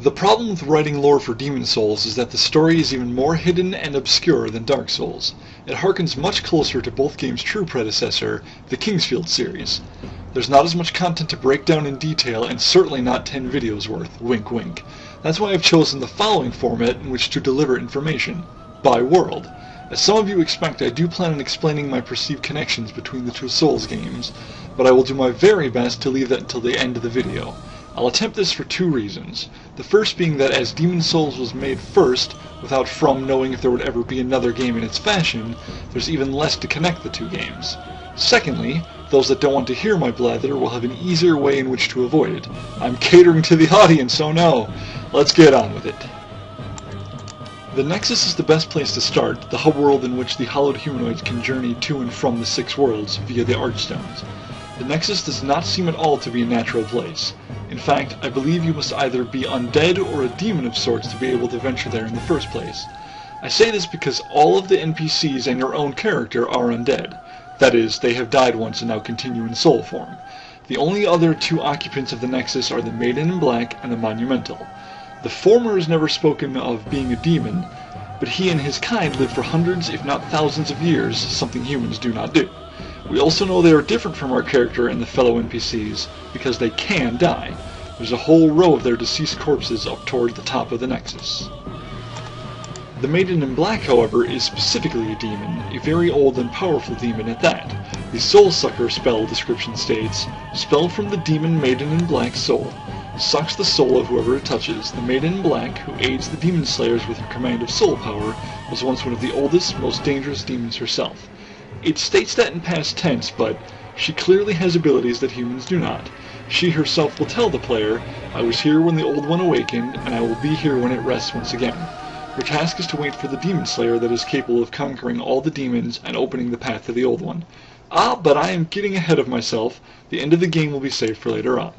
The problem with writing lore for Demon Souls is that the story is even more hidden and obscure than Dark Souls. It harkens much closer to both games' true predecessor, the Kingsfield series. There's not as much content to break down in detail, and certainly not 10 videos worth, wink wink. That's why I've chosen the following format in which to deliver information, by world. As some of you expect, I do plan on explaining my perceived connections between the two Souls games, but I will do my very best to leave that until the end of the video. I'll attempt this for two reasons. The first being that as Demon Souls was made first, without From knowing if there would ever be another game in its fashion, there's even less to connect the two games. Secondly, those that don't want to hear my blather will have an easier way in which to avoid it. I'm catering to the audience, oh no! Let's get on with it. The Nexus is the best place to start, the hub world in which the hallowed humanoids can journey to and from the Six Worlds via the Archstones. The Nexus does not seem at all to be a natural place. In fact, I believe you must either be undead or a demon of sorts to be able to venture there in the first place. I say this because all of the NPCs and your own character are undead. That is, they have died once and now continue in soul form. The only other two occupants of the Nexus are the Maiden in Black and the Monumental. The former is never spoken of being a demon, but he and his kind live for hundreds if not thousands of years, something humans do not do. We also know they are different from our character and the fellow NPCs, because they can die. There's a whole row of their deceased corpses up toward the top of the Nexus. The Maiden in Black, however, is specifically a demon, a very old and powerful demon at that. The Soul Sucker spell description states, "Spell from the demon Maiden in Black's soul. Sucks the soul of whoever it touches. The Maiden in Black, who aids the demon slayers with her command of soul power, was once one of the oldest, most dangerous demons herself." It states that in past tense, but she clearly has abilities that humans do not. She herself will tell the player, "I was here when the old one awakened, and I will be here when it rests once again." Her task is to wait for the demon slayer that is capable of conquering all the demons and opening the path to the old one. But I am getting ahead of myself. The end of the game will be saved for later on.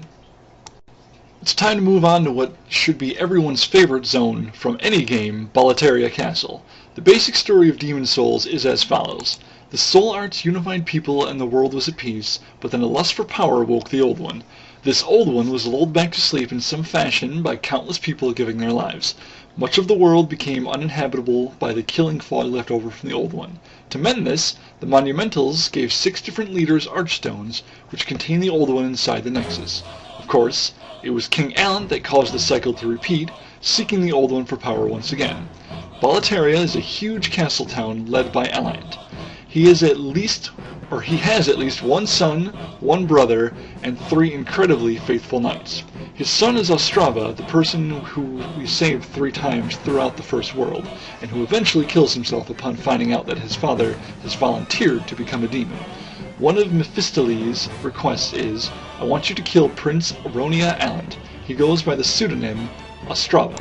It's time to move on to what should be everyone's favorite zone from any game, Boletaria Castle. The basic story of Demon Souls is as follows. The Soul Arts unified people and the world was at peace, but then a lust for power woke the Old One. This Old One was lulled back to sleep in some fashion by countless people giving their lives. Much of the world became uninhabitable by the killing fog left over from the Old One. To mend this, the Monumentals gave 6 different leaders Archstones, which contain the Old One inside the Nexus. Of course, it was King Allant that caused the cycle to repeat, seeking the Old One for power once again. Boletaria is a huge castle town led by Allant. He has at least one son, 1 brother, and 3 incredibly faithful knights. His son is Astraea, the person who we saved 3 times throughout the First World, and who eventually kills himself upon finding out that his father has volunteered to become a demon. One of Mephistopheles' requests is, "I want you to kill Prince Aronia Allant." He goes by the pseudonym Astraea.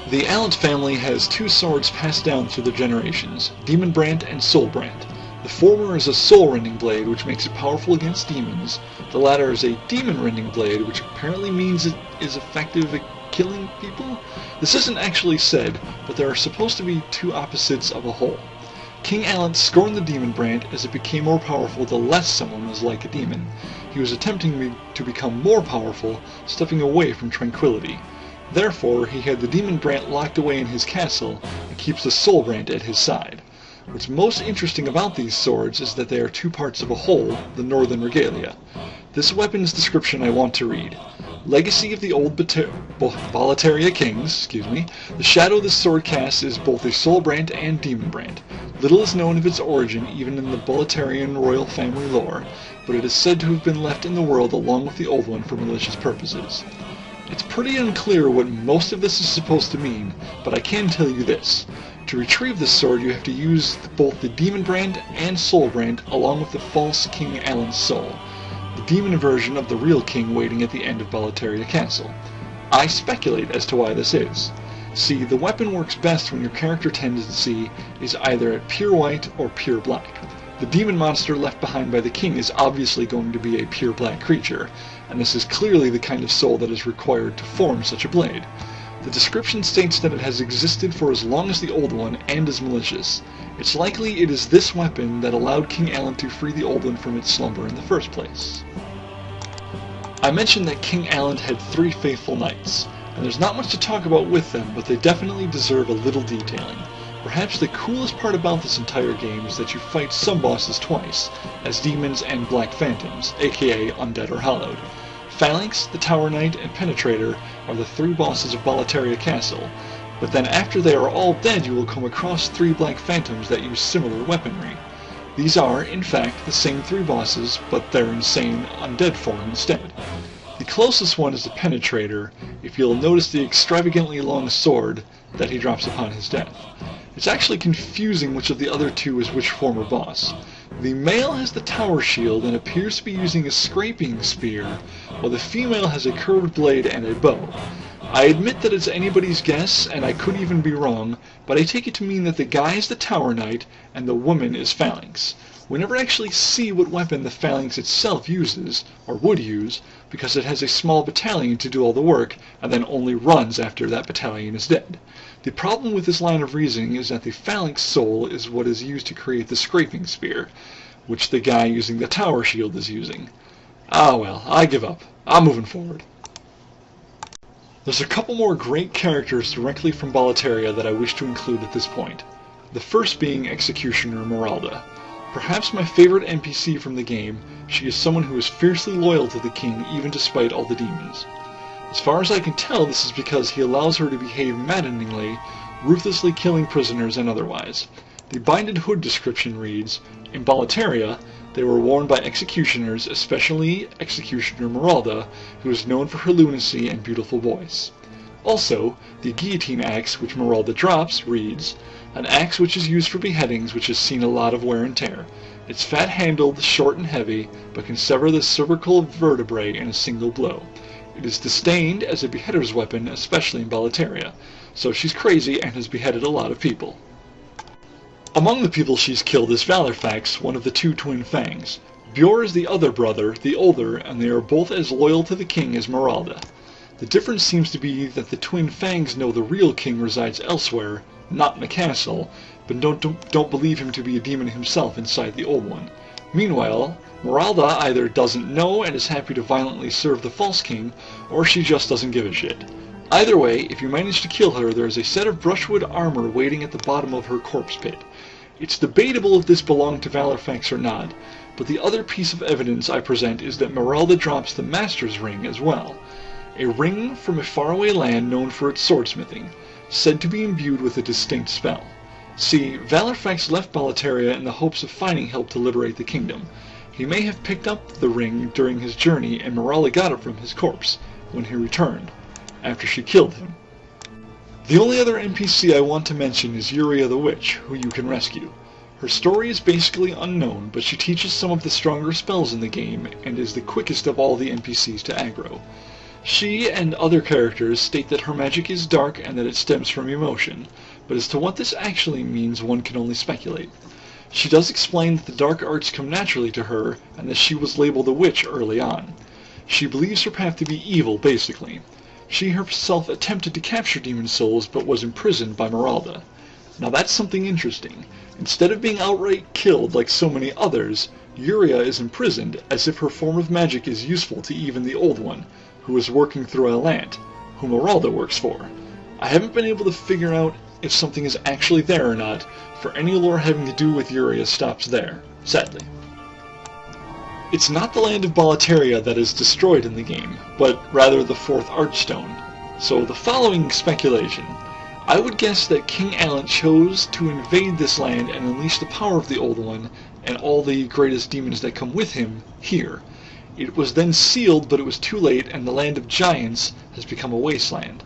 The Allant family has 2 swords passed down through the generations, Demon Brand and Soul Brand. The former is a soul-rending blade, which makes it powerful against demons. The latter is a demon-rending blade, which apparently means it is effective at killing people? This isn't actually said, but there are supposed to be 2 opposites of a whole. King Allant scorned the Demon Brand as it became more powerful the less someone was like a demon. He was attempting to become more powerful, stepping away from tranquility. Therefore, he had the Demon Brand locked away in his castle and keeps the Soul Brand at his side. What's most interesting about these swords is that they are 2 parts of a whole, the Northern Regalia. This weapon's description I want to read. Legacy of the old Boletaria kings, the shadow this sword casts is both a Soul Brand and Demon Brand. Little is known of its origin even in the Boletarian royal family lore, but it is said to have been left in the world along with the Old One for malicious purposes. It's pretty unclear what most of this is supposed to mean, but I can tell you this. To retrieve this sword you have to use both the Demon Brand and Soul Brand along with the false King Allant's soul, the demon version of the real king waiting at the end of Boletaria Castle. I speculate as to why this is. See, the weapon works best when your character tendency is either at pure white or pure black. The demon monster left behind by the king is obviously going to be a pure black creature, and this is clearly the kind of soul that is required to form such a blade. The description states that it has existed for as long as the Old One and is malicious. It's likely it is this weapon that allowed King Allant to free the Old One from its slumber in the first place. I mentioned that King Allant had 3 faithful knights, and there's not much to talk about with them, but they definitely deserve a little detailing. Perhaps the coolest part about this entire game is that you fight some bosses twice, as demons and black phantoms, aka undead or hallowed. Phalanx, the Tower Knight, and Penetrator are the 3 bosses of Boletaria Castle, but then after they are all dead you will come across 3 black phantoms that use similar weaponry. These are, in fact, the same 3 bosses, but they're insane undead form instead. The closest one is the Penetrator, if you'll notice the extravagantly long sword that he drops upon his death. It's actually confusing which of the other 2 is which former boss. The male has the tower shield and appears to be using a scraping spear, while the female has a curved blade and a bow. I admit that it's anybody's guess, and I could even be wrong, but I take it to mean that the guy is the Tower Knight, and the woman is Phalanx. We never actually see what weapon the Phalanx itself uses, or would use, because it has a small battalion to do all the work, and then only runs after that battalion is dead. The problem with this line of reasoning is that the Phalanx soul is what is used to create the scraping spear, which the guy using the tower shield is using. Ah well, I give up. I'm moving forward. There's a couple more great characters directly from Boletaria that I wish to include at this point. The first being Executioner Miralda. Perhaps my favorite NPC from the game, she is someone who is fiercely loyal to the king even despite all the demons. As far as I can tell, this is because he allows her to behave maddeningly, ruthlessly killing prisoners and otherwise. The binded hood description reads, in Boletaria, they were worn by executioners, especially Executioner Miralda, who is known for her lunacy and beautiful voice. Also, the guillotine axe which Miralda drops reads, an axe which is used for beheadings which has seen a lot of wear and tear. It's fat-handled, short and heavy, but can sever the cervical vertebrae in a single blow. It is disdained as a beheader's weapon, especially in Boletaria, so she's crazy and has beheaded a lot of people. Among the people she's killed is Valorfax, one of the 2 twin Fangs. Bjor is the other brother, the older, and they are both as loyal to the king as Miralda. The difference seems to be that the twin Fangs know the real king resides elsewhere, not in the castle, but don't believe him to be a demon himself inside the old one. Meanwhile, Miralda either doesn't know and is happy to violently serve the false king, or she just doesn't give a shit. Either way, if you manage to kill her, there is a set of brushwood armor waiting at the bottom of her corpse pit. It's debatable if this belonged to Valorfax or not, but the other piece of evidence I present is that Miralda drops the Master's Ring as well, a ring from a faraway land known for its swordsmithing, said to be imbued with a distinct spell. See, Valorfax left Boletaria in the hopes of finding help to liberate the kingdom. He may have picked up the ring during his journey, and Miralda got it from his corpse when he returned, after she killed him. The only other NPC I want to mention is Yuria the Witch, who you can rescue. Her story is basically unknown, but she teaches some of the stronger spells in the game, and is the quickest of all the NPCs to aggro. She and other characters state that her magic is dark and that it stems from emotion, but as to what this actually means one can only speculate. She does explain that the dark arts come naturally to her, and that she was labeled a witch early on. She believes her path to be evil, basically. She herself attempted to capture demon souls, but was imprisoned by Miralda. Now that's something interesting. Instead of being outright killed like so many others, Yuria is imprisoned, as if her form of magic is useful to even the old one, who is working through Allant, whom Miralda works for. I haven't been able to figure out if something is actually there or not, for any lore having to do with Yuria stops there, sadly. It's not the land of Boletaria that is destroyed in the game, but rather the 4th Archstone. So the following speculation. I would guess that King Allant chose to invade this land and unleash the power of the Old One, and all the greatest demons that come with him, here. It was then sealed, but it was too late, and the land of giants has become a wasteland.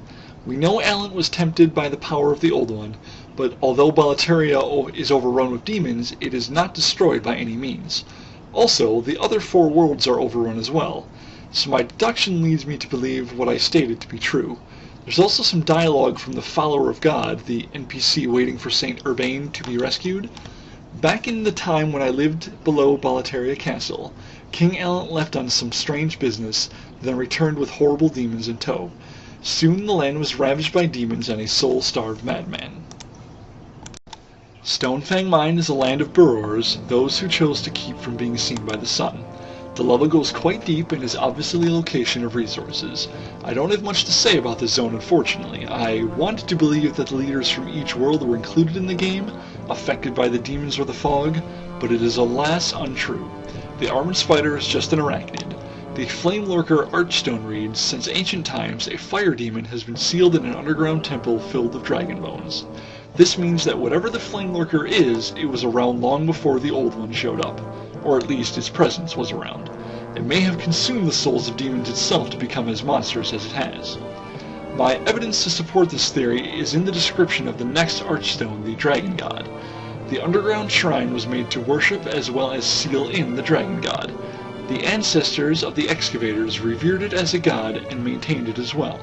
We know Allant was tempted by the power of the Old One, but although Boletaria is overrun with demons, it is not destroyed by any means. Also, the other 4 worlds are overrun as well, so my deduction leads me to believe what I stated to be true. There's also some dialogue from the Follower of God, the NPC waiting for St. Urbain to be rescued. Back in the time when I lived below Boletaria Castle, King Allant left on some strange business, then returned with horrible demons in tow. Soon the land was ravaged by demons and a soul-starved madman. Stonefang Mine is a land of burrowers, those who chose to keep from being seen by the sun. The level goes quite deep and is obviously a location of resources. I don't have much to say about this zone, unfortunately. I wanted to believe that the leaders from each world were included in the game, affected by the demons or the fog, but it is alas untrue. The armored spider is just an arachnid. The flame lurker Archstone reads, since ancient times, a fire demon has been sealed in an underground temple filled with dragon bones. This means that whatever the flame lurker is, it was around long before the old one showed up, or at least its presence was around. It may have consumed the souls of demons itself to become as monstrous as it has. My evidence to support this theory is in the description of the next Archstone, the Dragon God. The underground shrine was made to worship as well as seal in the Dragon God. The ancestors of the excavators revered it as a god and maintained it as well.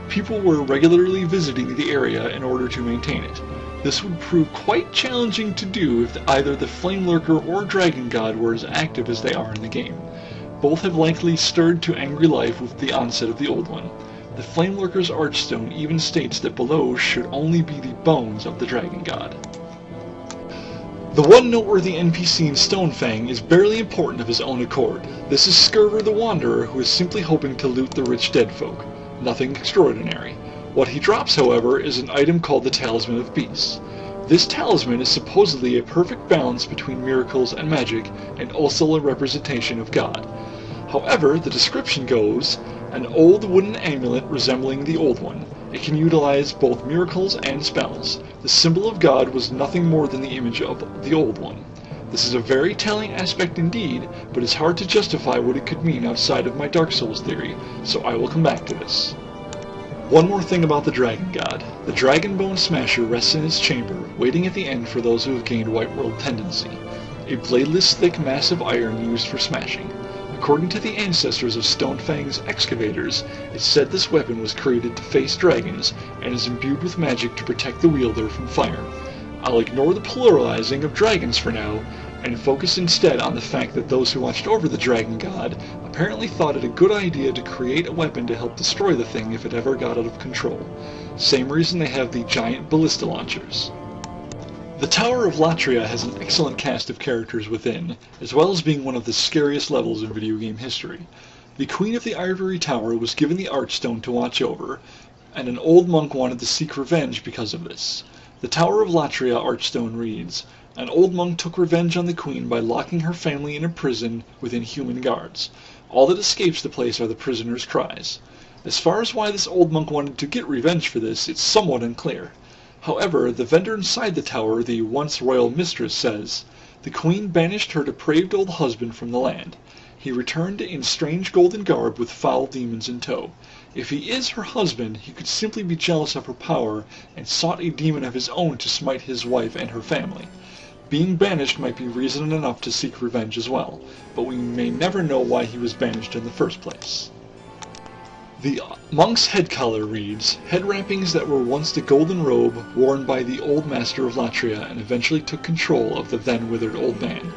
People were regularly visiting the area in order to maintain it. This would prove quite challenging to do if either the Flame Lurker or Dragon God were as active as they are in the game. Both have likely stirred to angry life with the onset of the Old One. The Flame Lurker's Archstone even states that below should only be the bones of the Dragon God. The one noteworthy NPC in Stonefang is barely important of his own accord. This is Skirver the Wanderer, who is simply hoping to loot the rich dead folk. Nothing extraordinary. What he drops, however, is an item called the Talisman of Beasts. This talisman is supposedly a perfect balance between miracles and magic, and also a representation of God. However, the description goes, an old wooden amulet resembling the old one. It can utilize both miracles and spells. The symbol of God was nothing more than the image of the old one. This is a very telling aspect indeed, but it's hard to justify what it could mean outside of my Dark Souls theory, so I will come back to this. One more thing about the Dragon God. The Dragon Bone Smasher rests in its chamber, waiting at the end for those who have gained White World tendency. A bladeless, thick mass of iron used for smashing. According to the ancestors of Stonefang's excavators, it's said this weapon was created to face dragons, and is imbued with magic to protect the wielder from fire. I'll ignore the pluralizing of dragons for now, and focus instead on the fact that those who watched over the Dragon God apparently thought it a good idea to create a weapon to help destroy the thing if it ever got out of control. Same reason they have the giant ballista launchers. The Tower of Latria has an excellent cast of characters within, as well as being one of the scariest levels in video game history. The Queen of the Ivory Tower was given the Archstone to watch over, and an old monk wanted to seek revenge because of this. The Tower of Latria Archstone reads, an old monk took revenge on the Queen by locking her family in a prison with inhuman guards. All that escapes the place are the prisoners' cries. As far as why this old monk wanted to get revenge for this, it's somewhat unclear. However, the vendor inside the tower, the once royal mistress, says, the Queen banished her depraved old husband from the land. He returned in strange golden garb with foul demons in tow. If he is her husband, he could simply be jealous of her power and sought a demon of his own to smite his wife and her family. Being banished might be reason enough to seek revenge as well, but we may never know why he was banished in the first place. The monk's head collar reads, head wrappings that were once the golden robe worn by the old master of Latria and eventually took control of the then withered old man.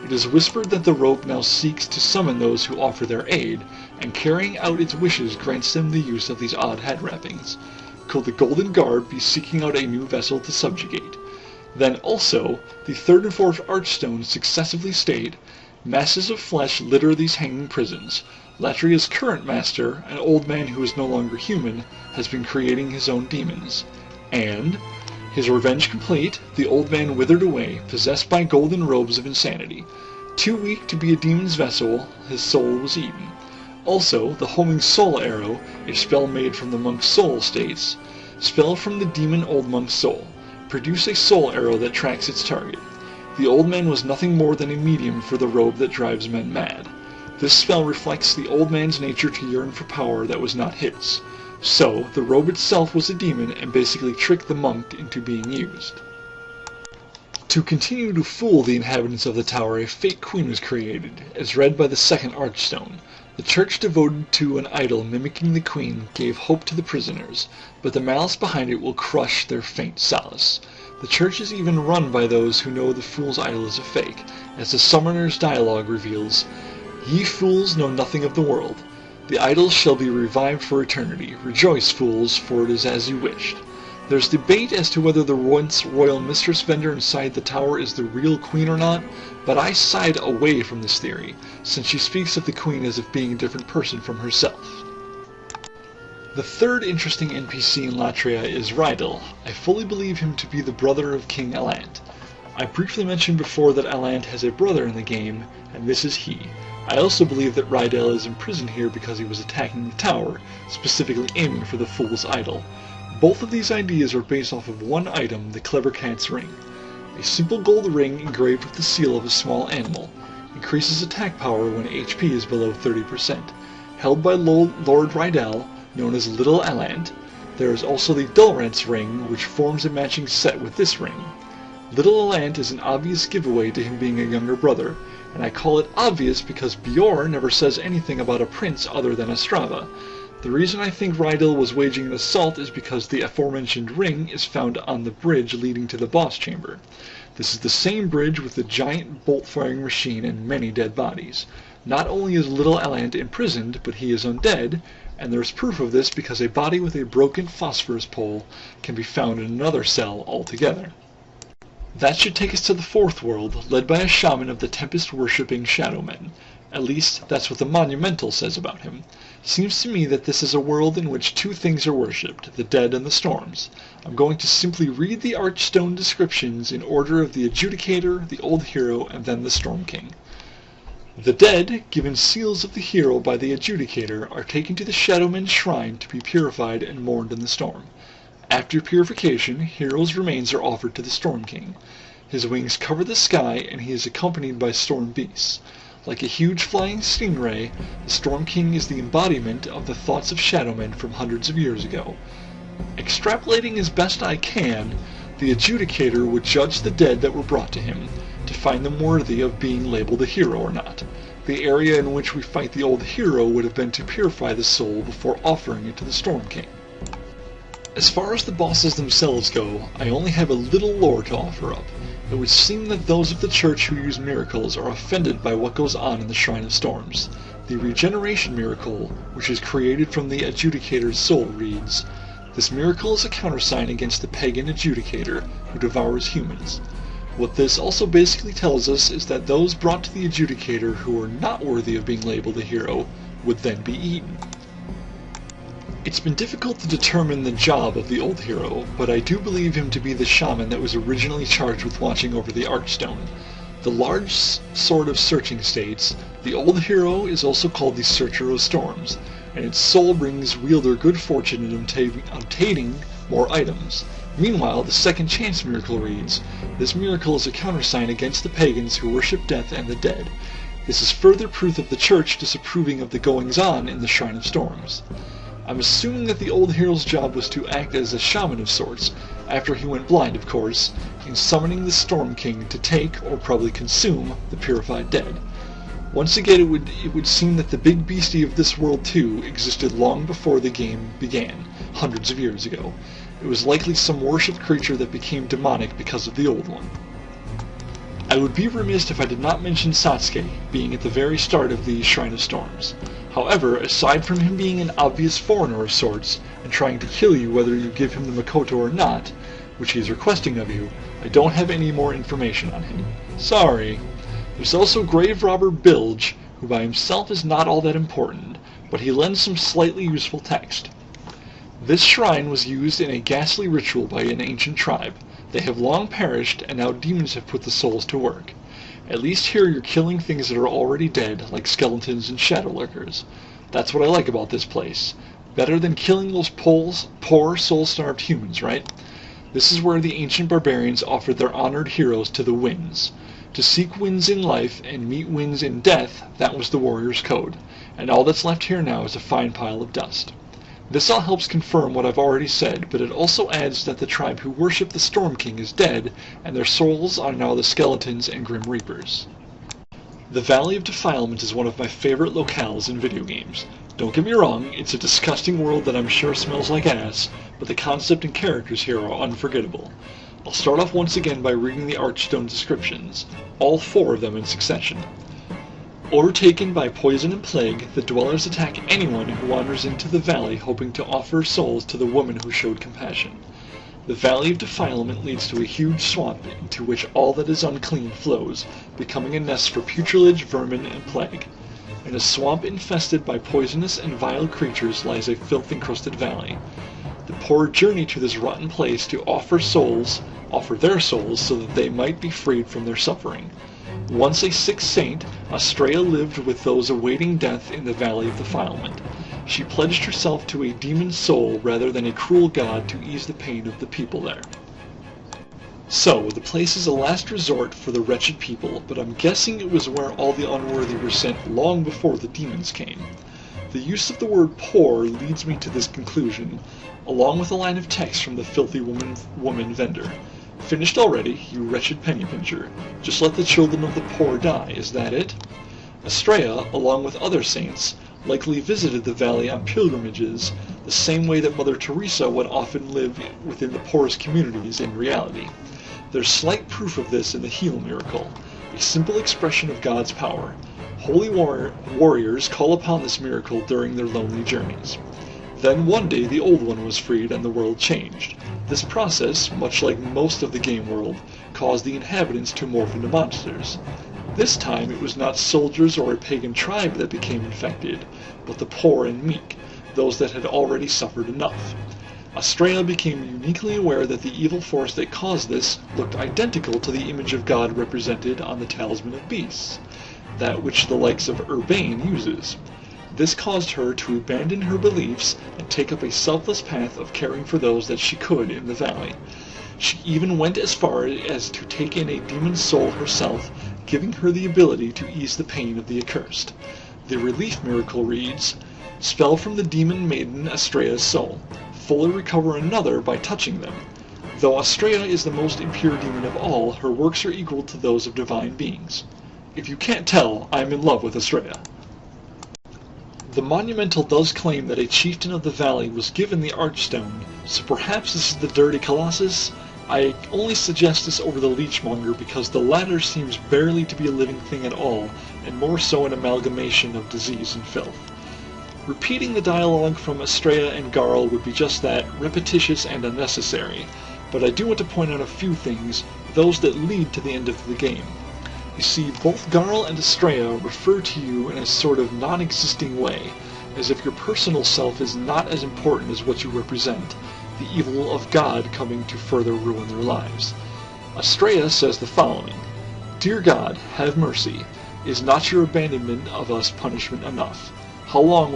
It is whispered that the robe now seeks to summon those who offer their aid, and carrying out its wishes grants them the use of these odd head wrappings. Could the golden guard be seeking out a new vessel to subjugate? Then also, the third and fourth Archstones successively state, masses of flesh litter these hanging prisons. Latria's current master, an old man who is no longer human, has been creating his own demons. And, his revenge complete, the old man withered away, possessed by golden robes of insanity. Too weak to be a demon's vessel, his soul was eaten. Also, the homing soul arrow, a spell made from the monk's soul, states, spell from the demon old monk's soul. Produce a soul arrow that tracks its target. The old man was nothing more than a medium for the robe that drives men mad. This spell reflects the old man's nature to yearn for power that was not his. So, the robe itself was a demon and basically tricked the monk into being used. To continue to fool the inhabitants of the tower, a fake queen was created, as read by the second Archstone. The church devoted to an idol mimicking the queen gave hope to the prisoners, but the malice behind it will crush their faint solace. The church is even run by those who know the fool's idol is a fake, as the summoner's dialogue reveals, ye fools know nothing of the world. The idol shall be revived for eternity. Rejoice, fools, for it is as you wished. There's debate as to whether the once royal mistress vendor inside the tower is the real queen or not, but I side away from this theory, since she speaks of the queen as if being a different person from herself. The third interesting NPC in Latria is Rydell. I fully believe him to be the brother of King Allant. I briefly mentioned before that Allant has a brother in the game, and this is he. I also believe that Rydell is imprisoned here because he was attacking the tower, specifically aiming for the Fool's Idol. Both of these ideas are based off of one item, the Clever Cat's Ring. A simple gold ring engraved with the seal of a small animal. Increases attack power when HP is below 30%. Held by Lord Rydell, known as Little Allant. There is also the Dullrat's ring, which forms a matching set with this ring. Little Allant is an obvious giveaway to him being a younger brother, and I call it obvious because Bjorn never says anything about a prince other than Astraea. The reason I think Rydell was waging an assault is because the aforementioned ring is found on the bridge leading to the boss chamber. This is the same bridge with the giant bolt-firing machine and many dead bodies. Not only is Little Allant imprisoned, but he is undead, and there is proof of this because a body with a broken phosphorus pole can be found in another cell altogether. That should take us to the fourth world, led by a shaman of the Tempest-worshipping Shadowmen. At least, that's what the Monumental says about him. Seems to me that this is a world in which two things are worshipped, the dead and the storms. I'm going to simply read the Archstone descriptions in order of the Adjudicator, the Old Hero, and then the Storm King. The dead, given seals of the hero by the Adjudicator, are taken to the Shadowmen's shrine to be purified and mourned in the storm. After purification, hero's remains are offered to the Storm King. His wings cover the sky, and he is accompanied by storm beasts. Like a huge flying stingray, the Storm King is the embodiment of the thoughts of Shadowmen from hundreds of years ago. Extrapolating as best I can, the Adjudicator would judge the dead that were brought to him, to find them worthy of being labeled a hero or not. The area in which we fight the old hero would have been to purify the soul before offering it to the Storm King. As far as the bosses themselves go, I only have a little lore to offer up. It would seem that those of the Church who use miracles are offended by what goes on in the Shrine of Storms. The regeneration miracle, which is created from the Adjudicator's soul, reads, "This miracle is a countersign against the pagan Adjudicator, who devours humans." What this also basically tells us is that those brought to the Adjudicator who are not worthy of being labeled a hero would then be eaten. It's been difficult to determine the job of the old hero, but I do believe him to be the shaman that was originally charged with watching over the Archstone. The large sword of searching states, the old hero is also called the Searcher of Storms, and its soul brings wielder good fortune in obtaining more items. Meanwhile, the Second Chance miracle reads, "This miracle is a countersign against the pagans who worship death and the dead." This is further proof of the Church disapproving of the goings-on in the Shrine of Storms. I'm assuming that the old hero's job was to act as a shaman of sorts, after he went blind of course, in summoning the Storm King to take, or probably consume, the purified dead. Once again it would seem that the big beastie of this world too existed long before the game began, hundreds of years ago. It was likely some worshipped creature that became demonic because of the old one. I would be remiss if I did not mention Satsuki, being at the very start of the Shrine of Storms. However, aside from him being an obvious foreigner of sorts, and trying to kill you whether you give him the Makoto or not, which he is requesting of you, I don't have any more information on him. Sorry. There's also grave robber Bilge, who by himself is not all that important, but he lends some slightly useful text. This shrine was used in a ghastly ritual by an ancient tribe. They have long perished, and now demons have put the souls to work. At least here you're killing things that are already dead, like skeletons and shadow lurkers. That's what I like about this place. Better than killing those poor, soul-starved humans, right? This is where the ancient barbarians offered their honored heroes to the winds. To seek winds in life and meet winds in death, that was the warrior's code. And all that's left here now is a fine pile of dust. This all helps confirm what I've already said, but it also adds that the tribe who worship the Storm King is dead, and their souls are now the skeletons and Grim Reapers. The Valley of Defilement is one of my favorite locales in video games. Don't get me wrong, it's a disgusting world that I'm sure smells like ass, but the concept and characters here are unforgettable. I'll start off once again by reading the Archstone descriptions, all 4 of them in succession. Overtaken by poison and plague, the dwellers attack anyone who wanders into the valley hoping to offer souls to the woman who showed compassion. The Valley of Defilement leads to a huge swamp into which all that is unclean flows, becoming a nest for putrelage, vermin, and plague. In a swamp infested by poisonous and vile creatures lies a filth-encrusted valley. The poor journey to this rotten place to offer their souls so that they might be freed from their suffering. Once a sick saint, Astraea lived with those awaiting death in the Valley of Defilement. She pledged herself to a demon soul rather than a cruel god to ease the pain of the people there. So, the place is a last resort for the wretched people, but I'm guessing it was where all the unworthy were sent long before the demons came. The use of the word poor leads me to this conclusion, along with a line of text from the filthy woman vendor. Finished already, you wretched penny pincher. Just let the children of the poor die, is that it? Astraea, along with other saints, likely visited the valley on pilgrimages, the same way that Mother Teresa would often live within the poorest communities in reality. There's slight proof of this in the heal miracle, a simple expression of God's power. Holy warriors call upon this miracle during their lonely journeys. Then one day the Old One was freed and the world changed. This process, much like most of the game world, caused the inhabitants to morph into monsters. This time it was not soldiers or a pagan tribe that became infected, but the poor and meek, those that had already suffered enough. Astraea became uniquely aware that the evil force that caused this looked identical to the image of God represented on the Talisman of Beasts, that which the likes of Urbain uses. This caused her to abandon her beliefs and take up a selfless path of caring for those that she could in the valley. She even went as far as to take in a demon soul herself, giving her the ability to ease the pain of the accursed. The relief miracle reads, "Spell from the demon maiden Astraea's soul. Fully recover another by touching them. Though Astraea is the most impure demon of all, her works are equal to those of divine beings. If you can't tell, I am in love with Astraea." The monumental does claim that a chieftain of the valley was given the Archstone, so perhaps this is the Dirty Colossus? I only suggest this over the Leechmonger because the latter seems barely to be a living thing at all, and more so an amalgamation of disease and filth. Repeating the dialogue from Astraea and Garl would be just that, repetitious and unnecessary, but I do want to point out a few things, those that lead to the end of the game. You see, both Garl and Astraea refer to you in a sort of non-existing way, as if your personal self is not as important as what you represent, the evil of God coming to further ruin their lives. Astraea says the following, "Dear God, have mercy. Is not your abandonment of us punishment enough? How long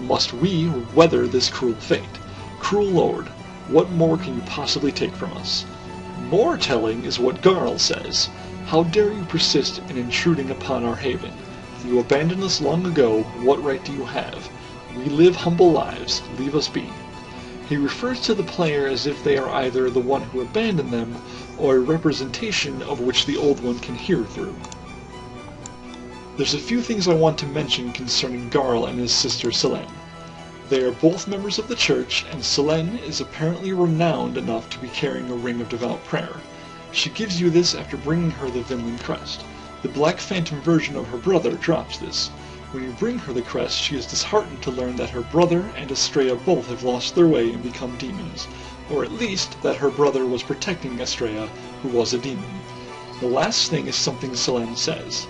must we weather this cruel fate? Cruel Lord, what more can you possibly take from us?" More telling is what Garl says. "How dare you persist in intruding upon our haven? If you abandoned us long ago, what right do you have? We live humble lives, leave us be." He refers to the player as if they are either the one who abandoned them, or a representation of which the Old One can hear through. There's a few things I want to mention concerning Garl and his sister Selen. They are both members of the Church, and Selen is apparently renowned enough to be carrying a ring of devout prayer. She gives you this after bringing her the Vinland crest. The Black Phantom version of her brother drops this. When you bring her the crest, she is disheartened to learn that her brother and Astraea both have lost their way and become demons, or at least that her brother was protecting Astraea, who was a demon. The last thing is something Selen says.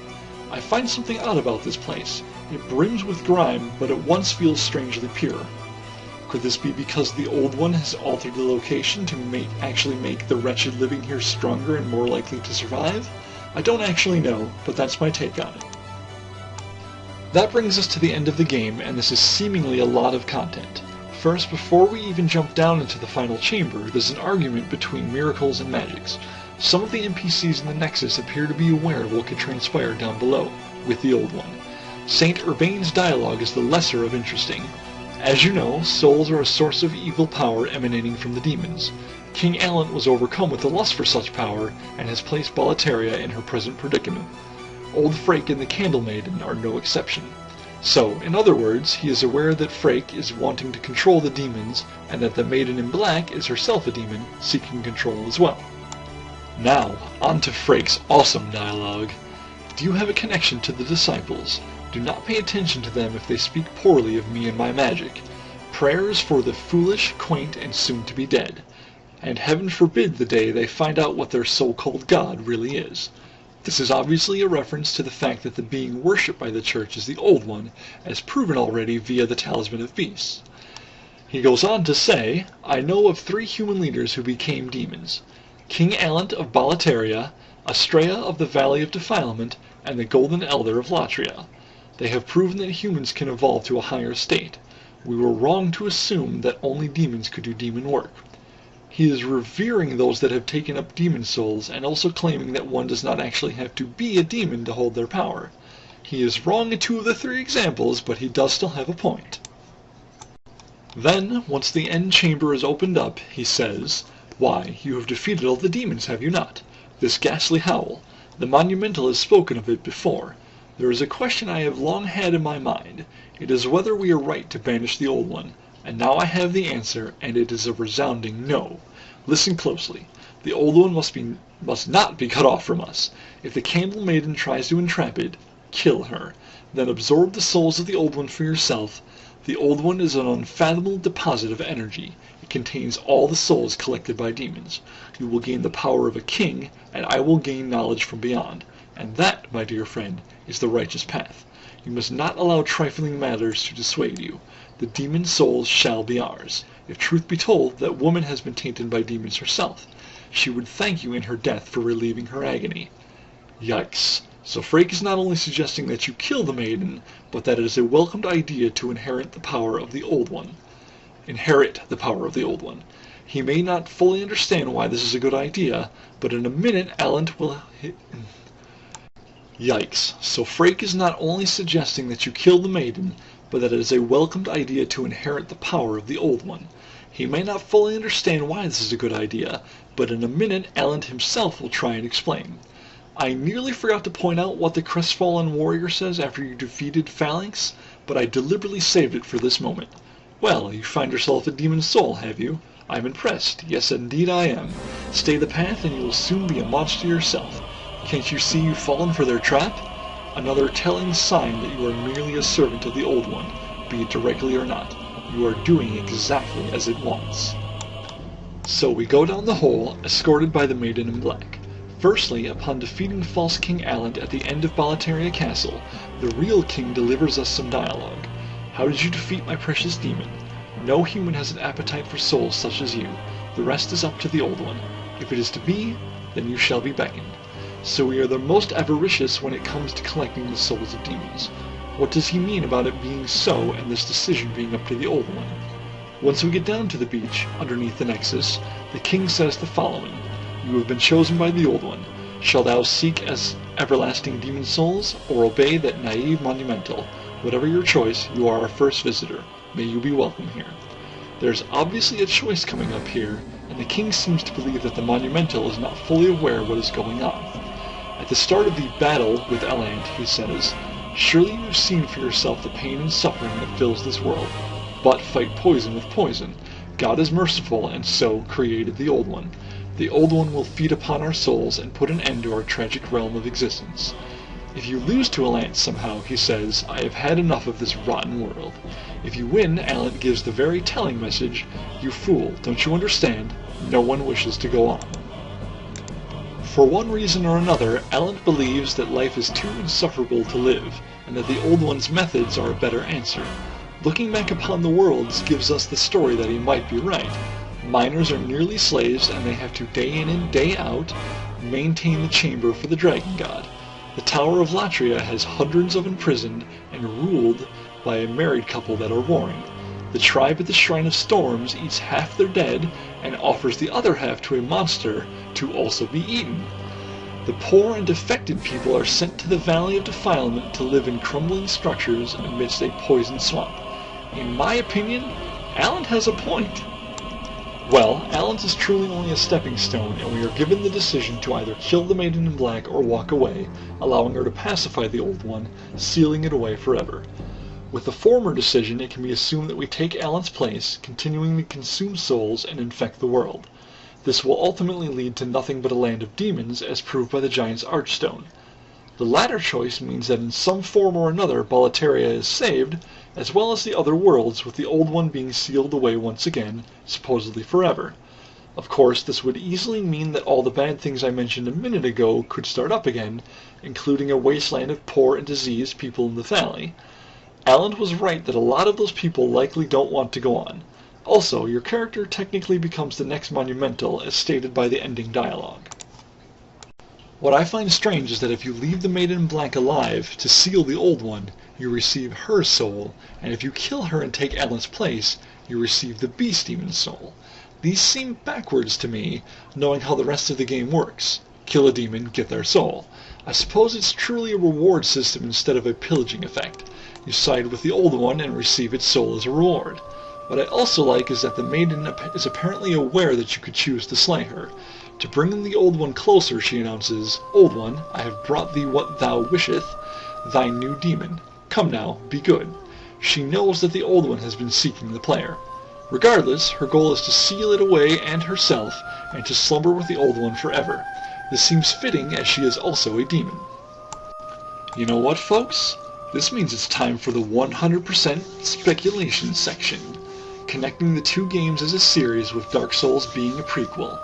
"I find something odd about this place. It brims with grime, but at once feels strangely pure." Could this be because the Old One has altered the location to actually make the wretched living here stronger and more likely to survive? I don't actually know, but that's my take on it. That brings us to the end of the game, and this is seemingly a lot of content. First, before we even jump down into the final chamber, there's an argument between miracles and magics. Some of the NPCs in the Nexus appear to be aware of what could transpire down below, with the Old One. Saint Urbain's dialogue is the lesser of interesting. As you know, souls are a source of evil power emanating from the demons. King Allant was overcome with the lust for such power, and has placed Boletaria in her present predicament. Old Freke and the Candle Maiden are no exception. So, in other words, he is aware that Freke is wanting to control the demons, and that the Maiden in Black is herself a demon, seeking control as well. Now, on to Freke's awesome dialogue. "Do you have a connection to the disciples? Do not pay attention to them if they speak poorly of me and my magic. Prayers for the foolish, quaint, and soon-to-be dead. and heaven forbid the day they find out what their so-called God really is. This is obviously a reference to the fact that the being worshipped by the church is the Old One, as proven already via the Talisman of Beasts. He goes on to say, I know of 3 human leaders who became demons. King Allant of Boletaria, Astraea of the Valley of Defilement, and the Golden Elder of Latria. They have proven that humans can evolve to a higher state. We were wrong to assume that only demons could do demon work. He is revering those that have taken up demon souls and also claiming that one does not actually have to be a demon to hold their power. He is wrong in 2 of the 3 examples, but he does still have a point. Then, once the end chamber is opened up, he says, Why, you have defeated all the demons, have you not? This ghastly howl. The Monumental has spoken of it before. There is a question I have long had in my mind. It is whether we are right to banish the Old One. And now I have the answer, and it is a resounding no. Listen closely. The Old One must not be cut off from us. If the Candle Maiden tries to entrap it, kill her. Then absorb the souls of the Old One for yourself. The Old One is an unfathomable deposit of energy. It contains all the souls collected by demons. You will gain the power of a king, and I will gain knowledge from beyond. And that, my dear friend, is the righteous path. You must not allow trifling matters to dissuade you. The demon souls shall be ours. If truth be told, that woman has been tainted by demons herself. She would thank you in her death for relieving her agony. Yikes. So Freke is not only suggesting that you kill the maiden, but that it is a welcomed idea to inherit the power of the Old One. Inherit the power of the Old One. He may not fully understand why this is a good idea, but in a minute Allant will... Yikes. So Freke is not only suggesting that you kill the maiden, but that it is a welcomed idea to inherit the power of the Old One. He may not fully understand why this is a good idea, but in a minute Allant himself will try and explain. I nearly forgot to point out what the crestfallen warrior says after you defeated Phalanx, but I deliberately saved it for this moment. Well, you find yourself a demon soul, have you? I'm impressed. Yes, indeed I am. Stay the path and you will soon be a monster yourself. Can't you see you've fallen for their trap? Another telling sign that you are merely a servant of the Old One, be it directly or not. You are doing exactly as it wants. So we go down the hole, escorted by the Maiden in Black. Firstly, upon defeating false King Allant at the end of Boletaria Castle, the real king delivers us some dialogue. How did you defeat my precious demon? No human has an appetite for souls such as you. The rest is up to the Old One. If it is to be, then you shall be beckoned. So we are the most avaricious when it comes to collecting the souls of demons. What does he mean about it being so and this decision being up to the Old One? Once we get down to the beach, underneath the Nexus, the king says the following. You have been chosen by the Old One. Shall thou seek as everlasting demon souls, or obey that naive monumental? Whatever your choice, you are our first visitor. May you be welcome here. There's obviously a choice coming up here, and the king seems to believe that the monumental is not fully aware of what is going on. At the start of the battle with Allant, he says, Surely you have seen for yourself the pain and suffering that fills this world. But fight poison with poison. God is merciful, and so created the Old One. The Old One will feed upon our souls and put an end to our tragic realm of existence. If you lose to Allant somehow, he says, I have had enough of this rotten world. If you win, Allant gives the very telling message, You fool, don't you understand? No one wishes to go on. For one reason or another, Allant believes that life is too insufferable to live, and that the Old One's methods are a better answer. Looking back upon the worlds gives us the story that he might be right. Miners are nearly slaves, and they have to day in and day out maintain the chamber for the Dragon God. The Tower of Latria has hundreds of imprisoned and ruled by a married couple that are warring. The tribe at the Shrine of Storms eats half their dead and offers the other half to a monster to also be eaten. The poor and defected people are sent to the Valley of Defilement to live in crumbling structures amidst a poisoned swamp. In my opinion, Allant has a point. Well, Allant is truly only a stepping stone, and we are given the decision to either kill the Maiden in Black or walk away, allowing her to pacify the Old One, sealing it away forever. With the former decision, it can be assumed that we take Allant's place, continuing to consume souls and infect the world. This will ultimately lead to nothing but a land of demons, as proved by the Giant's Archstone. The latter choice means that in some form or another Boletaria is saved, as well as the other worlds, with the Old One being sealed away once again, supposedly forever. Of course, this would easily mean that all the bad things I mentioned a minute ago could start up again, including a wasteland of poor and diseased people in the valley. Allant was right that a lot of those people likely don't want to go on. Also, your character technically becomes the next monumental, as stated by the ending dialogue. What I find strange is that if you leave the Maiden in Black alive to seal the old one, you receive her soul, and if you kill her and take Allant's place, you receive the Beast Demon's soul. These seem backwards to me, knowing how the rest of the game works. Kill a demon, get their soul. I suppose it's truly a reward system instead of a pillaging effect. You side with the old one and receive its soul as a reward. What I also like is that the Maiden is apparently aware that you could choose to slay her. To bring the old one closer, she announces, "Old one, I have brought thee what thou wisheth, thy new demon. Come now, be good." She knows that the old one has been seeking the player. Regardless, her goal is to seal it away and herself, and to slumber with the old one forever. This seems fitting, as she is also a demon. You know what, folks? This means it's time for the 100% speculation section, connecting the two games as a series with Dark Souls being a prequel.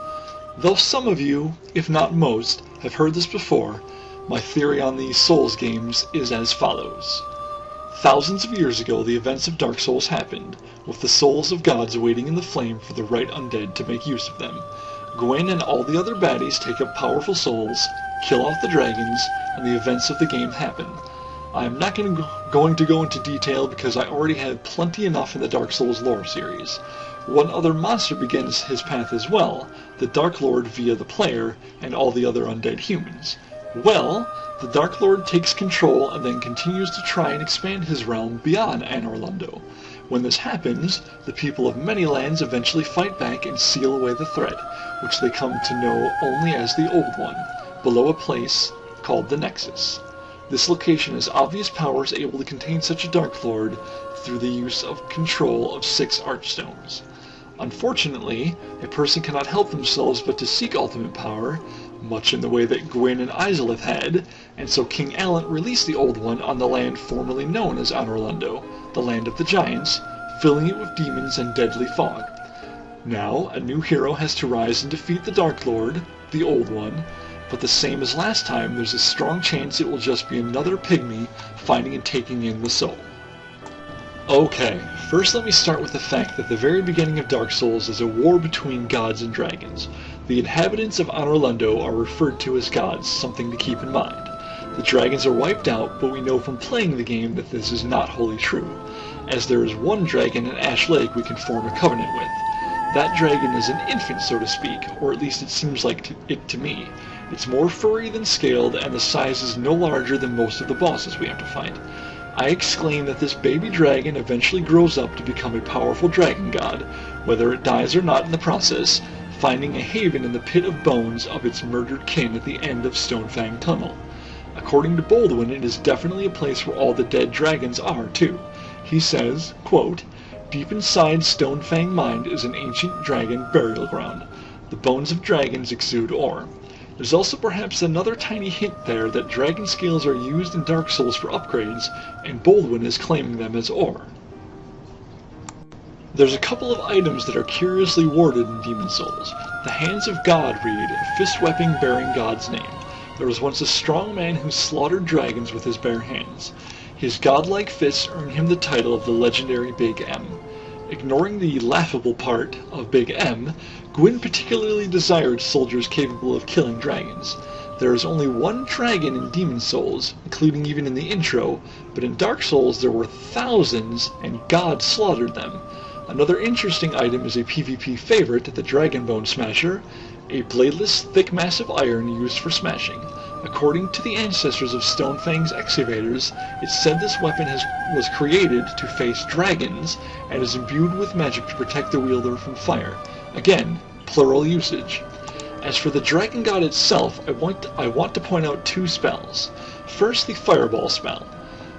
Though some of you, if not most, have heard this before, my theory on these Souls games is as follows. Thousands of years ago, the events of Dark Souls happened, with the souls of gods waiting in the flame for the right undead to make use of them. Gwyn and all the other baddies take up powerful souls, kill off the dragons, and the events of the game happen. I am not going to go into detail because I already have plenty enough in the Dark Souls lore series. One other monster begins his path as well, the Dark Lord via the player and all the other undead humans. Well, the Dark Lord takes control and then continues to try and expand his realm beyond Anor Londo. When this happens, the people of many lands eventually fight back and seal away the threat, which they come to know only as the Old One, below a place called the Nexus. This location has obvious powers able to contain such a Dark Lord through the use of control of 6 Archstones. Unfortunately, a person cannot help themselves but to seek ultimate power, much in the way that Gwyn and Izalith had, and so King Allant released the Old One on the land formerly known as Anor Londo, the land of the giants, filling it with demons and deadly fog. Now, a new hero has to rise and defeat the Dark Lord, the Old One, but the same as last time, there's a strong chance it will just be another pygmy finding and taking in the soul. Okay, first let me start with the fact that the very beginning of Dark Souls is a war between gods and dragons. The inhabitants of Anor Londo are referred to as gods, something to keep in mind. The dragons are wiped out, but we know from playing the game that this is not wholly true, as there is one dragon in Ash Lake we can form a covenant with. That dragon is an infant, so to speak, or at least it seems like it to me. It's more furry than scaled, and the size is no larger than most of the bosses we have to fight. I exclaim that this baby dragon eventually grows up to become a powerful dragon god, whether it dies or not in the process, finding a haven in the pit of bones of its murdered kin at the end of Stonefang Tunnel. According to Baldwin, it is definitely a place where all the dead dragons are, too. He says, quote, "Deep inside Stonefang Mine is an ancient dragon burial ground. The bones of dragons exude ore." There's also perhaps another tiny hint there that dragon scales are used in Dark Souls for upgrades, and Baldwin is claiming them as ore. There's a couple of items that are curiously worded in Demon Souls. The Hands of God read, "A fist weapon bearing God's name." There was once a strong man who slaughtered dragons with his bare hands. His godlike fists earned him the title of the legendary Big M. Ignoring the laughable part of Big M, Gwyn particularly desired soldiers capable of killing dragons. There is only one dragon in Demon Souls, including even in the intro, but in Dark Souls there were thousands, and God slaughtered them. Another interesting item is a PvP favorite, the Dragon Bone Smasher, a bladeless, thick mass of iron used for smashing. According to the ancestors of Stonefang's excavators, it's said this weapon was created to face dragons and is imbued with magic to protect the wielder from fire. Again, plural usage. As for the Dragon God itself, I want to point out 2 spells. First, the Fireball spell.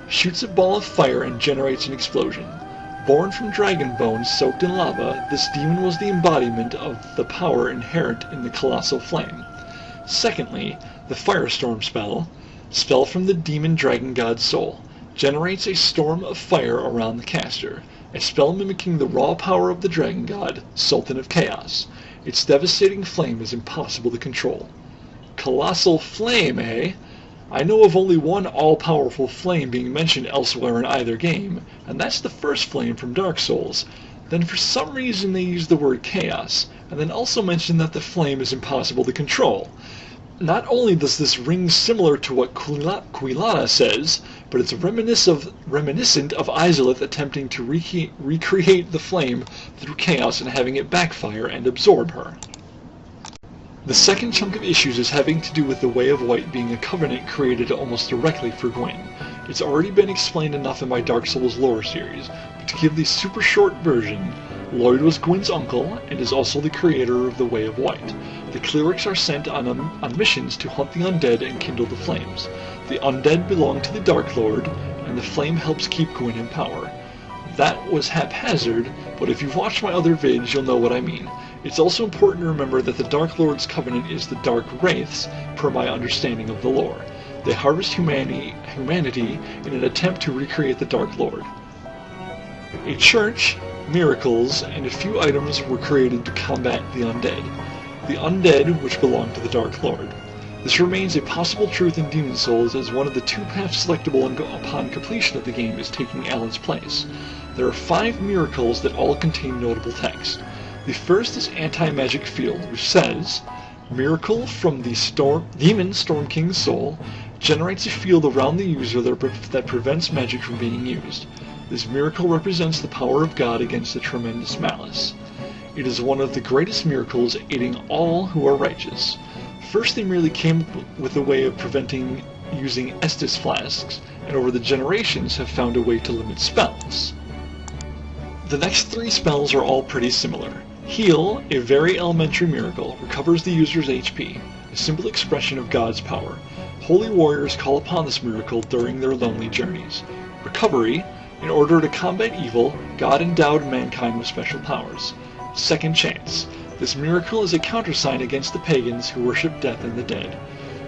Shoots a ball of fire and generates an explosion. Born from dragon bones soaked in lava, this demon was the embodiment of the power inherent in the colossal flame. Secondly, the Firestorm spell from the demon dragon god's soul, generates a storm of fire around the caster. a spell mimicking the raw power of the dragon god, Sultan of Chaos. Its devastating flame is impossible to control. Colossal flame, eh? I know of only one all-powerful flame being mentioned elsewhere in either game, and that's the first flame from Dark Souls. Then for some reason they use the word chaos, and then also mention that the flame is impossible to control. Not only does this ring similar to what Quilana says, but it's reminiscent of Izalith attempting to recreate the flame through chaos and having it backfire and absorb her. The second chunk of issues is having to do with the Way of White being a covenant created almost directly for Gwyn. It's already been explained enough in my Dark Souls lore series, but to give the super short version, Lloyd was Gwyn's uncle and is also the creator of the Way of White. The clerics are sent on missions to hunt the undead and kindle the flames. The undead belong to the Dark Lord, and the flame helps keep Gwyn in power. That was haphazard, but if you've watched my other vids, you'll know what I mean. It's also important to remember that the Dark Lord's covenant is the Dark Wraiths, per my understanding of the lore. They harvest humanity in an attempt to recreate the Dark Lord. A church, miracles, and a few items were created to combat the undead. The undead, which belong to the Dark Lord. This remains a possible truth in Demon Souls, as one of the two paths selectable upon completion of the game is taking Allant's place. There are 5 miracles that all contain notable text. The first is Anti-Magic Field, which says, Miracle from the Demon Storm King's soul generates a field around the user that prevents magic from being used. This miracle represents the power of God against a tremendous malice. It is one of the greatest miracles, aiding all who are righteous. First they merely came up with a way of preventing using Estus flasks, and over the generations have found a way to limit spells. The next 3 spells are all pretty similar. Heal, a very elementary miracle, recovers the user's HP, a simple expression of God's power. Holy warriors call upon this miracle during their lonely journeys. Recovery, in order to combat evil, God endowed mankind with special powers. Second Chance, this miracle is a countersign against the pagans who worship death and the dead.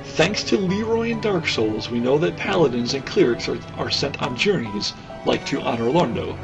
Thanks to Leroy in Dark Souls, we know that paladins and clerics are sent on journeys, like to Anor Londo.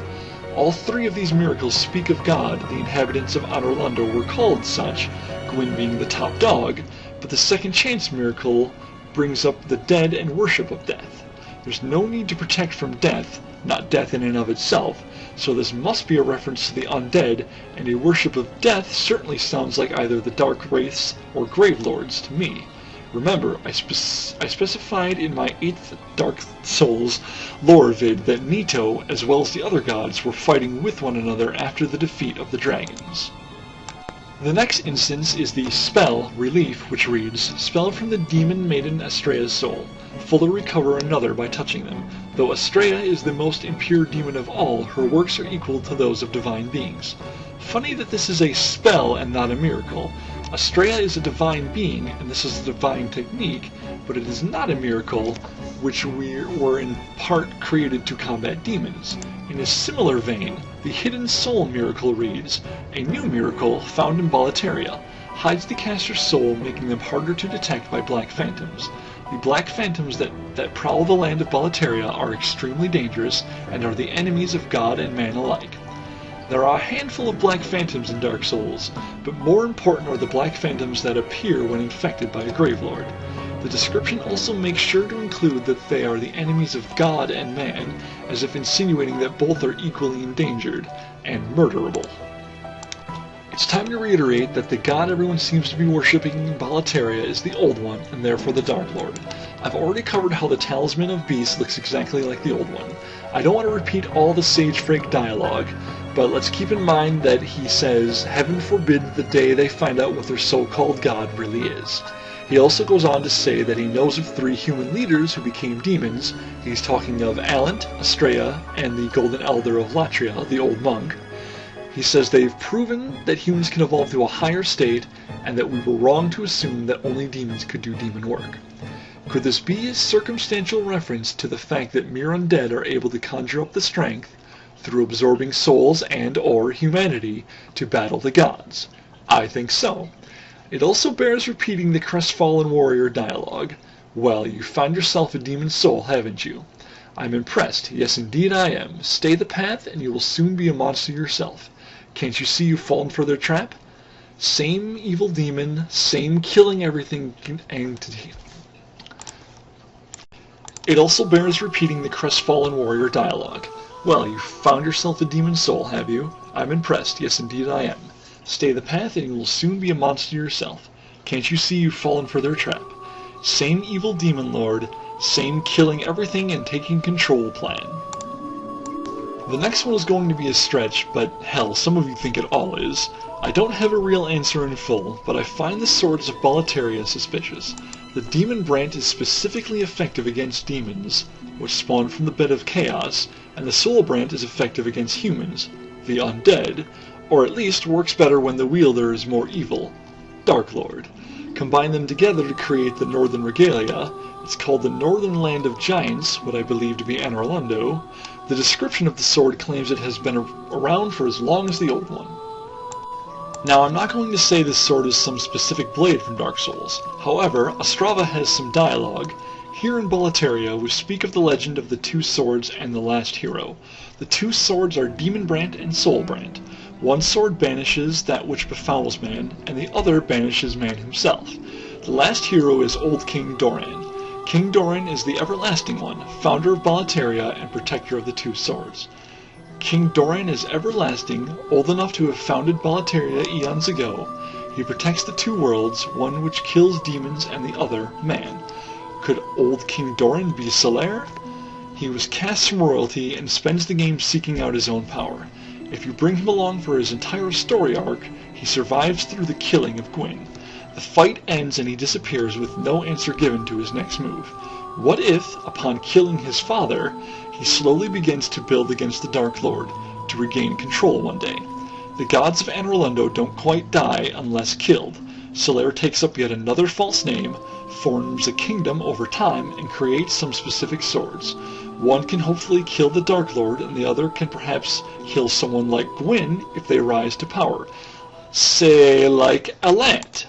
All 3 of these miracles speak of God. The inhabitants of Anor Londo were called such, Gwyn being the top dog, but the Second Chance miracle brings up the dead and worship of death. There's no need to protect from death, not death in and of itself, so this must be a reference to the undead, and a worship of death certainly sounds like either the Dark Wraiths or Grave Lords to me. Remember, I specified in my 8th Dark Souls lore vid that Nito, as well as the other gods, were fighting with one another after the defeat of the dragons. The next instance is the spell, Relief, which reads, Spell from the demon maiden Astraea's soul. Fully recover another by touching them. Though Astraea is the most impure demon of all, her works are equal to those of divine beings. Funny that this is a spell and not a miracle. Astraea is a divine being, and this is a divine technique, but it is not a miracle, which were in part created to combat demons. In a similar vein, the Hidden Soul miracle reads, A new miracle, found in Boletaria, hides the caster's soul, making them harder to detect by black phantoms. The black phantoms that prowl the land of Boletaria are extremely dangerous, and are the enemies of God and man alike. There are a handful of black phantoms in Dark Souls, but more important are the black phantoms that appear when infected by a Gravelord. The description also makes sure to include that they are the enemies of God and man, as if insinuating that both are equally endangered and murderable. It's time to reiterate that the god everyone seems to be worshipping in Boletaria is the Old One, and therefore the Dark Lord. I've already covered how the Talisman of Beasts looks exactly like the Old One. I don't want to repeat all the Sage Freke dialogue, but let's keep in mind that he says, Heaven forbid the day they find out what their so-called god really is. He also goes on to say that he knows of 3 human leaders who became demons. He's talking of Allant, Astraea, and the Golden Elder of Latria, the old monk. He says they've proven that humans can evolve to a higher state, and that we were wrong to assume that only demons could do demon work. Could this be a circumstantial reference to the fact that mere undead are able to conjure up the strength, through absorbing souls and/or humanity, to battle the gods? I think so. It also bears repeating the crestfallen warrior dialogue. Well, you found yourself a demon soul, haven't you? I'm impressed. Yes, indeed I am. Stay the path, and you will soon be a monster yourself. Can't you see you've fallen for their trap? Same evil demon, same killing everything entity. It also bears repeating the crestfallen warrior dialogue. Well, you've found yourself a demon soul, have you? I'm impressed. Yes, indeed I am. Stay the path, and you will soon be a monster yourself. Can't you see you've fallen for their trap? Same evil demon lord, same killing everything and taking control plan. The next one is going to be a stretch, but hell, some of you think it all is. I don't have a real answer in full, but I find the swords of Boletaria suspicious. The demon brand is specifically effective against demons, which spawn from the bed of chaos, and the soul brand is effective against humans, the undead, or at least works better when the wielder is more evil, Dark Lord. Combine them together to create the Northern Regalia. It's called the Northern Land of Giants, what I believe to be Miralda. The description of the sword claims it has been around for as long as the old one. Now, I'm not going to say this sword is some specific blade from Dark Souls. However, Astraea has some dialogue. Here in Boletaria, we speak of the legend of the two swords and the last hero. The two swords are Demon Brand and Soul Brand. One sword banishes that which befouls man, and the other banishes man himself. The last hero is Old King Doran. King Doran is the Everlasting One, founder of Boletaria and protector of the two swords. King Doran is everlasting, old enough to have founded Boletaria eons ago. He protects the two worlds, one which kills demons and the other man. Could Old King Doran be Selen? He was cast from royalty and spends the game seeking out his own power. If you bring him along for his entire story arc, he survives through the killing of Gwyn. The fight ends and he disappears with no answer given to his next move. What if, upon killing his father, he slowly begins to build against the Dark Lord to regain control one day? The gods of Miralda don't quite die unless killed. Selen takes up yet another false name, forms a kingdom over time, and creates some specific swords. One can hopefully kill the Dark Lord, and the other can perhaps kill someone like Gwyn if they rise to power. Say, like Allant.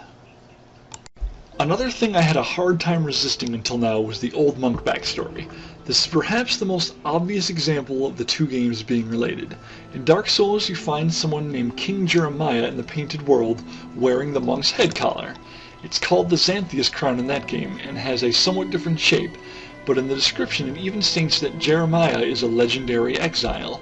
Another thing I had a hard time resisting until now was the old monk backstory. This is perhaps the most obvious example of the two games being related. In Dark Souls you find someone named King Jeremiah in the Painted World wearing the monk's head collar. It's called the Xanthias crown in that game and has a somewhat different shape, but in the description it even states that Jeremiah is a legendary exile.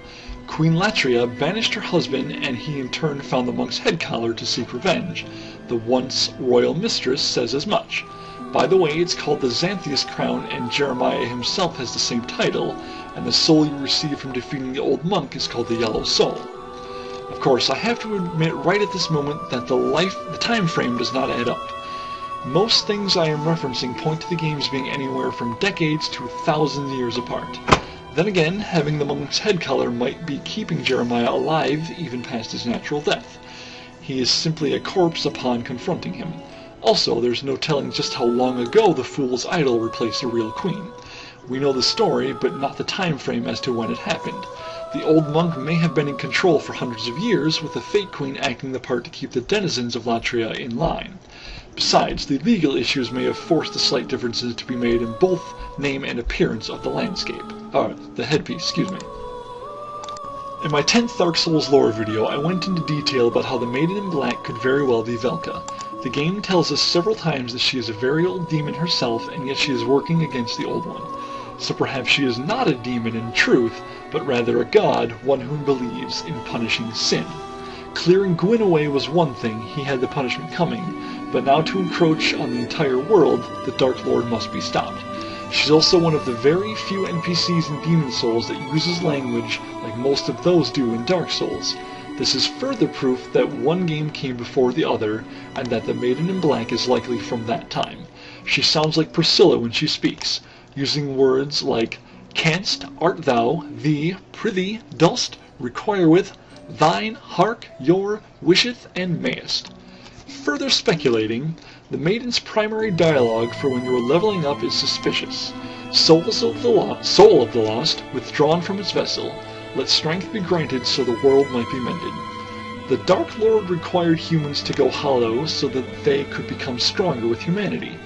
Queen Latria banished her husband and he in turn found the monk's head collar to seek revenge. The once royal mistress says as much. By the way, it's called the Xanthias crown and Jeremiah himself has the same title, and the soul you receive from defeating the old monk is called the Yellow Soul. Of course, I have to admit right at this moment that the time frame does not add up. Most things I am referencing point to the games being anywhere from decades to 1,000 years apart. Then again, having the monk's head color might be keeping Jeremiah alive even past his natural death. He is simply a corpse upon confronting him. Also, there's no telling just how long ago the fool's idol replaced the real queen. We know the story, but not the time frame as to when it happened. The old monk may have been in control for hundreds of years, with the fake queen acting the part to keep the denizens of Latria in line. Besides, the legal issues may have forced the slight differences to be made in both name and appearance of the landscape. The headpiece, excuse me. In my 10th Dark Souls lore video, I went into detail about how the Maiden in Black could very well be Velka. The game tells us several times that she is a very old demon herself, and yet she is working against the old one. So perhaps she is not a demon in truth, but rather a god, one who believes in punishing sin. Clearing Gwyn away was one thing, he had the punishment coming, but now to encroach on the entire world, the Dark Lord must be stopped. She's also one of the very few NPCs in Demon Souls that uses language like most of those do in Dark Souls. This is further proof that one game came before the other, and that the Maiden in Black is likely from that time. She sounds like Priscilla when she speaks, using words like canst, art thou, thee, prithee, dost, requireth, thine, hark, your, wisheth, and mayest. Further speculating, the Maiden's primary dialogue for when you are leveling up is suspicious. Soul of the lost, withdrawn from its vessel, let strength be granted so the world might be mended. The Dark Lord required humans to go hollow so that they could become stronger with humanity.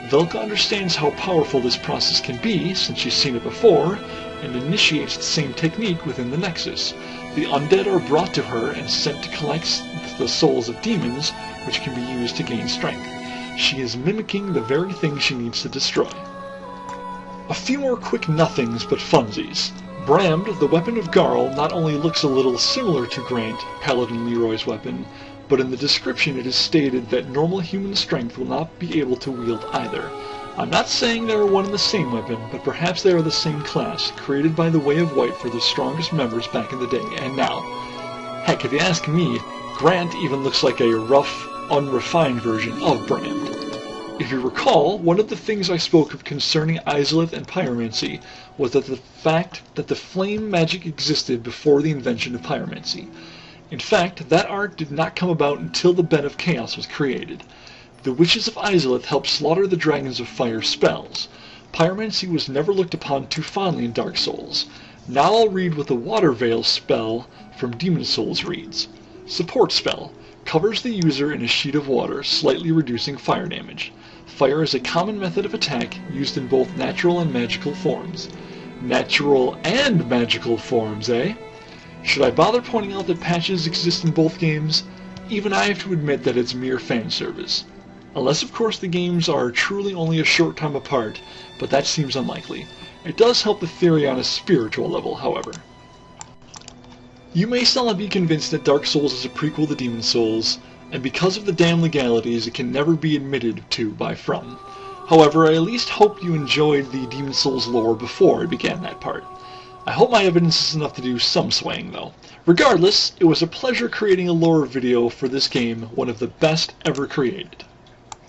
Velka understands how powerful this process can be, since she's seen it before, and initiates the same technique within the Nexus. The undead are brought to her and sent to collect the souls of demons, which can be used to gain strength. She is mimicking the very thing she needs to destroy. A few more quick nothings but funsies. Brammed, the weapon of Garl, not only looks a little similar to Grant, Paladin Leroy's weapon, but in the description it is stated that normal human strength will not be able to wield either. I'm not saying they are one and the same weapon, but perhaps they are the same class, created by the Way of White for the strongest members back in the day and now. Heck, if you ask me, Grant even looks like a rough, unrefined version of Brammed. If you recall, one of the things I spoke of concerning Izalith and pyromancy was that the fact that the flame magic existed before the invention of pyromancy. In fact, that art did not come about until the Ben of Chaos was created. The witches of Izalith helped slaughter the dragons of fire spells. Pyromancy was never looked upon too fondly in Dark Souls. Now I'll read what the Water Veil spell from Demon Souls reads. Support spell. Covers the user in a sheet of water, slightly reducing fire damage. Fire is a common method of attack used in both natural and magical forms. Natural and magical forms, eh? Should I bother pointing out that patches exist in both games? Even I have to admit that it's mere fan service. Unless of course the games are truly only a short time apart, but that seems unlikely. It does help the theory on a spiritual level, however. You may still not be convinced that Dark Souls is a prequel to Demon Souls, and because of the damn legalities it can never be admitted to by From. However, I at least hope you enjoyed the Demon Souls lore before I began that part. I hope my evidence is enough to do some swaying though. Regardless, it was a pleasure creating a lore video for this game, one of the best ever created.